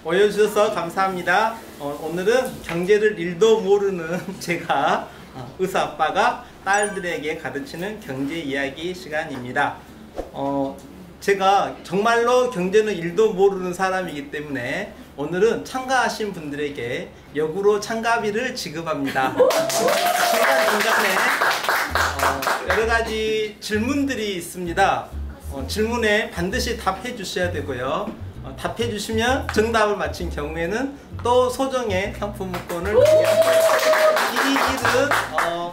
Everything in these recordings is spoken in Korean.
오해주셔서 감사합니다. 오늘은 경제를 1도 모르는 제가 의사 아빠가 딸들에게 가르치는 경제 이야기 시간입니다. 제가 정말로 경제는 1도 모르는 사람이기 때문에 오늘은 참가하신 분들에게 역으로 참가비를 지급합니다. 중간중간에 여러가지 질문들이 있습니다. 질문에 반드시 답해 주셔야 되고요. 답해 주시면 정답을 맞힌 경우에는 또 소정의 상품권을 드리겠습니다. 이 일은 오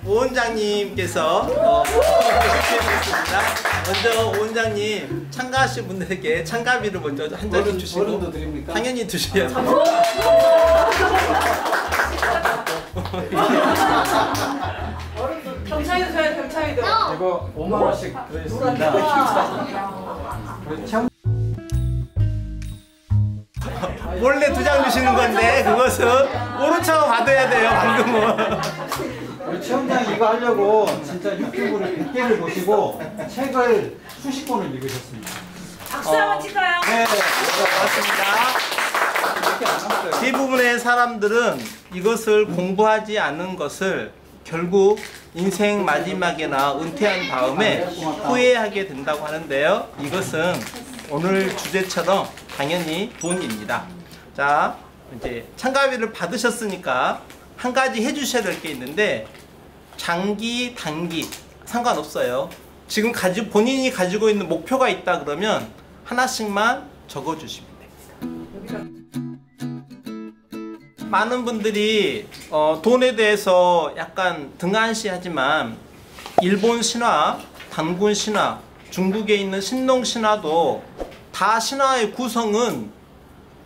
원장님께서 해주시겠습니다. 먼저 오 원장님 참가하신 분들에게 참가비를 먼저 한 잔씩 주시고 어른도 드립니까? 당연히 드셔야죠. 경차이도 줘요, 경차이도. 이거 5만 원씩 드리겠습니다. 원래 2장 주시는 건데 그것은 오른차고 받아야 돼요. 방금은. 우리 체험장 이거 하려고 진짜 유튜브를 100개를 보시고 책을 수십 권을 읽으셨습니다. 박수 한번 칠까요? 네, 고맙습니다. 대부분의 사람들은 이것을 공부하지 않은 것을 결국 인생 마지막에나 은퇴한 다음에 후회하게 된다고 하는데요. 이것은 오늘 주제처럼 당연히 돈입니다. 자, 이제 참가비를 받으셨으니까 한 가지 해주셔야 될 게 있는데 장기, 단기 상관없어요. 지금 본인이 가지고 있는 목표가 있다 그러면 하나씩만 적어주시면 됩니다. 많은 분들이 돈에 대해서 약간 등한시하지만 일본 신화, 단군 신화, 중국에 있는 신농 신화도 다 신화의 구성은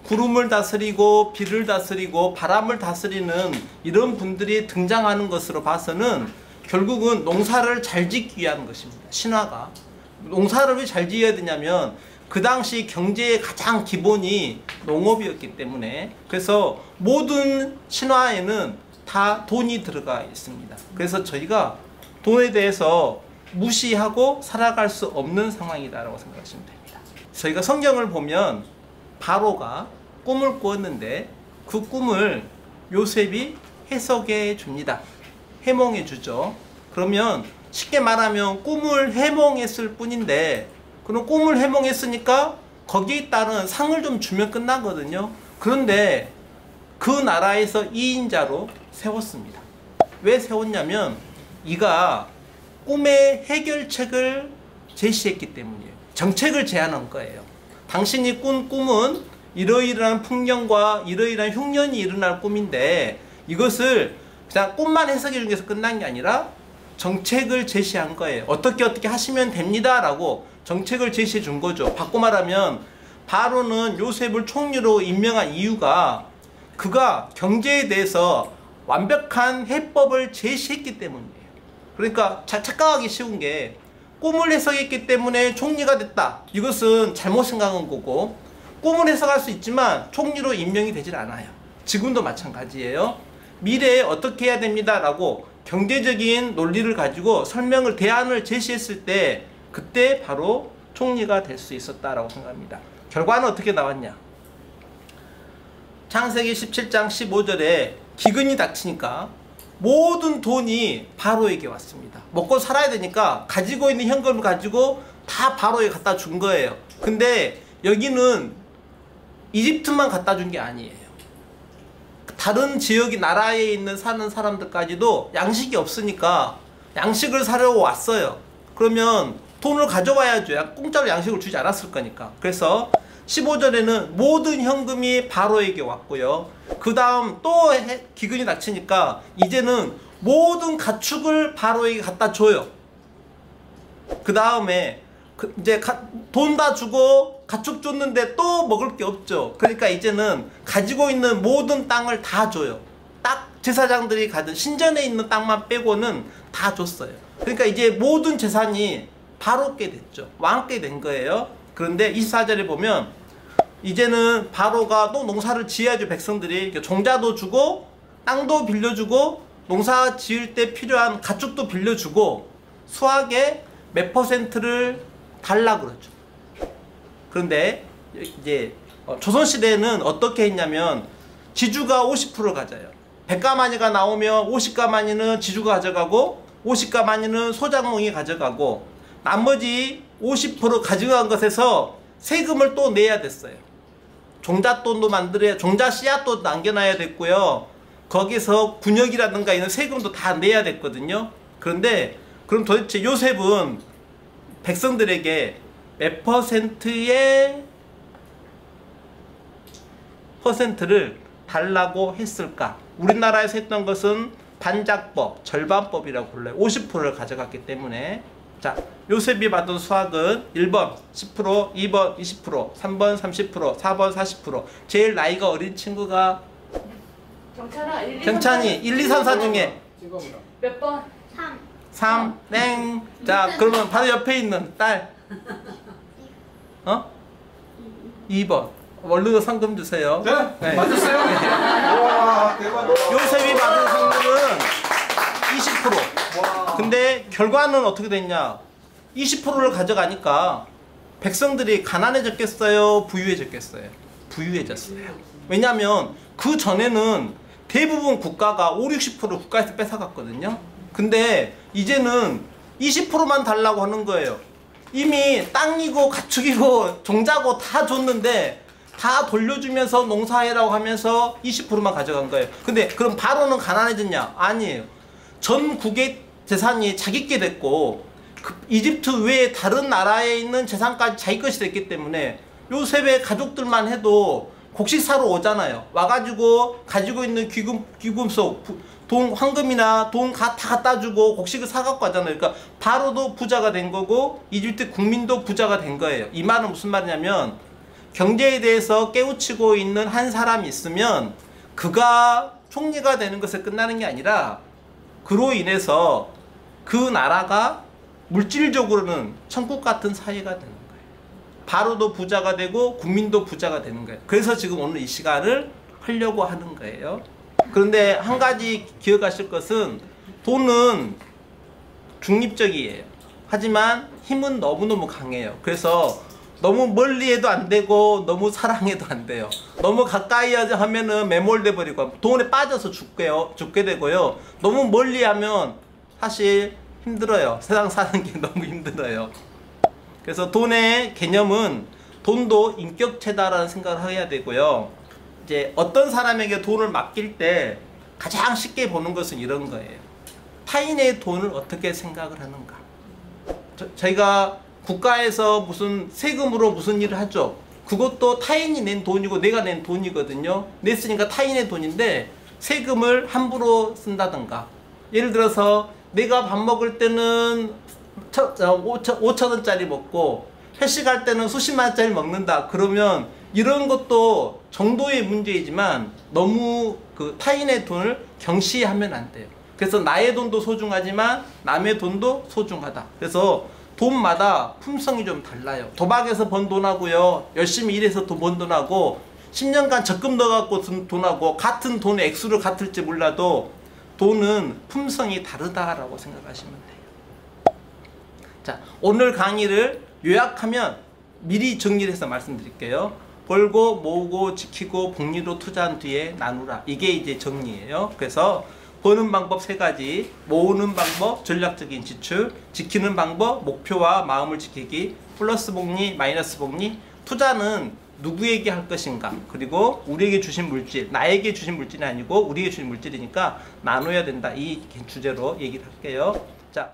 구름을 다스리고 비를 다스리고 바람을 다스리는 이런 분들이 등장하는 것으로 봐서는 결국은 농사를 잘 짓기 위한 것입니다. 신화가. 농사를 왜 잘 지어야 되냐면 그 당시 경제의 가장 기본이 농업이었기 때문에 그래서 모든 신화에는 다 돈이 들어가 있습니다. 그래서 저희가 돈에 대해서 무시하고 살아갈 수 없는 상황이다라고 생각하시면 됩니다. 저희가 성경을 보면 바로가 꿈을 꾸었는데 그 꿈을 요셉이 해석해 줍니다. 해몽해 주죠. 그러면 쉽게 말하면 꿈을 해몽했을 뿐인데 그럼 꿈을 해몽했으니까 거기에 따른 상을 좀 주면 끝나거든요. 그런데 그 나라에서 2인자로 세웠습니다. 왜 세웠냐면 이가 꿈의 해결책을 제시했기 때문이에요. 정책을 제안한 거예요. 당신이 꾼 꿈은 이러이러한 풍경과 이러이러한 흉년이 일어날 꿈인데 이것을 그냥 꿈만 해석해 준 게 끝난 게 아니라 정책을 제시한 거예요. 어떻게 하시면 됩니다 라고 정책을 제시해 준 거죠. 바꿔 말하면 바로는 요셉을 총리로 임명한 이유가 그가 경제에 대해서 완벽한 해법을 제시했기 때문이에요. 그러니까 착각하기 쉬운 게 꿈을 해석했기 때문에 총리가 됐다. 이것은 잘못 생각한 거고 꿈을 해석할 수 있지만 총리로 임명이 되질 않아요. 지금도 마찬가지예요. 미래에 어떻게 해야 됩니다 라고 경제적인 논리를 가지고 대안을 제시했을 때 그때 바로 총리가 될 수 있었다라고 생각합니다. 결과는 어떻게 나왔냐? 창세기 17장 15절에 기근이 닥치니까 모든 돈이 바로에게 왔습니다. 먹고 살아야 되니까 가지고 있는 현금을 가지고 다 바로에 갖다 준 거예요. 근데 여기는 이집트만 갖다 준 게 아니에요. 다른 지역이 나라에 있는 사는 사람들까지도 양식이 없으니까 양식을 사려고 왔어요. 그러면 돈을 가져와야죠. 공짜로 양식을 주지 않았을 거니까. 그래서 15절에는 모든 현금이 바로에게 왔고요. 그 다음 또 기근이 닥치니까 이제는 모든 가축을 바로에게 갖다 줘요. 그 다음에 이제 돈 다 주고 가축 줬는데 또 먹을 게 없죠. 그러니까 이제는 가지고 있는 모든 땅을 다 줘요. 딱 제사장들이 가진 신전에 있는 땅만 빼고는 다 줬어요. 그러니까 이제 모든 재산이 바로께 됐죠. 왕께 된 거예요. 그런데 24절에 보면 이제는 바로가 또 농사를 지어야죠. 백성들이 종자도 주고 땅도 빌려주고 농사 지을 때 필요한 가축도 빌려주고 수확의 몇 %를 달라 그러죠. 그런데 이제 조선시대에는 어떻게 했냐면 지주가 50% 가져요. 100가마니가 나오면 50가마니는 지주가 가져가고 50가마니는 소장농이 가져가고 나머지 50% 가져간 것에서 세금을 또 내야 됐어요. 종잣돈도 만들어야, 종자 씨앗도 남겨놔야 됐고요. 거기서 군역이라든가 이런 세금도 다 내야 됐거든요. 그런데 그럼 도대체 요셉은 백성들에게 몇 퍼센트의 퍼센트를 달라고 했을까? 우리나라에서 했던 것은 반작법, 절반법이라고 불러요. 50%를 가져갔기 때문에. 자, 요셉이 받은 수학은 1번 10%, 2번 20%, 3번 30%, 4번 40%. 제일 나이가 어린 친구가 경찬아, 1, 2, 경찬이 1, 2, 3, 4 중에 몇 번? 3, 땡. 자, 그러면 바로 옆에 있는 딸 2번. 얼른 상금 주세요. 네? 맞았어요? 와, 대박. 요셉이 받은 상금은 20%. 근데 결과는 어떻게 됐냐? 20%를 가져가니까 백성들이 가난해졌겠어요? 부유해졌겠어요? 부유해졌어요. 왜냐하면 그 전에는 대부분 국가가 5, 60% 국가에서 뺏어갔거든요. 근데 이제는 20%만 달라고 하는 거예요. 이미 땅이고 가축이고 종자고 다 줬는데 다 돌려주면서 농사해라고 하면서 20%만 가져간 거예요. 근데 그럼 바로는 가난해졌냐? 아니에요. 전국의 재산이 자기께 됐고 이집트 외에 다른 나라에 있는 재산까지 자기 것이 됐기 때문에 요셉의 가족들만 해도 곡식 사러 오잖아요. 와가지고 가지고 있는 귀금속, 돈, 황금이나 돈 다 갖다 주고 곡식을 사갖고 가잖아요. 그러니까 바로도 부자가 된 거고 이집트 국민도 부자가 된 거예요. 이 말은 무슨 말이냐면 경제에 대해서 깨우치고 있는 한 사람이 있으면 그가 총리가 되는 것에 끝나는 게 아니라 그로 인해서 그 나라가 물질적으로는 천국 같은 사회가 되는 거예요. 바로도 부자가 되고 국민도 부자가 되는 거예요. 그래서 지금 오늘 이 시간을 하려고 하는 거예요. 그런데 한 가지 기억하실 것은 돈은 중립적이에요. 하지만 힘은 너무너무 강해요. 그래서 너무 멀리 해도 안 되고 너무 사랑해도 안 돼요. 너무 가까이 하면은 매몰돼 버리고 돈에 빠져서 죽게 되고요. 너무 멀리 하면 사실 힘들어요. 세상 사는 게 너무 힘들어요. 그래서 돈의 개념은 돈도 인격체다라는 생각을 해야 되고요. 이제 어떤 사람에게 돈을 맡길 때 가장 쉽게 보는 것은 이런 거예요. 타인의 돈을 어떻게 생각을 하는가. 저희가 국가에서 무슨 세금으로 무슨 일을 하죠. 그것도 타인이 낸 돈이고 내가 낸 돈이거든요. 냈으니까 타인의 돈인데 세금을 함부로 쓴다든가. 예를 들어서 내가 밥 먹을 때는 5,000원짜리 먹고 회식할 때는 수십만 원짜리 먹는다. 그러면 이런 것도 정도의 문제이지만 너무 그 타인의 돈을 경시하면 안 돼요. 그래서 나의 돈도 소중하지만 남의 돈도 소중하다. 그래서 돈마다 품성이 좀 달라요. 도박에서 번 돈하고요, 열심히 일해서 번 돈하고 10년간 적금 넣어갖고 든 돈하고 같은 돈의 액수를 같을지 몰라도 돈은 품성이 다르다라고 생각하시면 돼요. 자, 오늘 강의를 요약하면 미리 정리를 해서 말씀드릴게요. 벌고 모으고 지키고 복리로 투자한 뒤에 나누라. 이게 이제 정리예요. 그래서 버는 방법 3가지, 모으는 방법, 전략적인 지출, 지키는 방법, 목표와 마음을 지키기, 플러스 복리, 마이너스 복리. 투자는 누구에게 할 것인가, 그리고 우리에게 주신 물질, 나에게 주신 물질이 아니고 우리에게 주신 물질이니까 나눠야 된다. 이 주제로 얘기를 할게요. 자.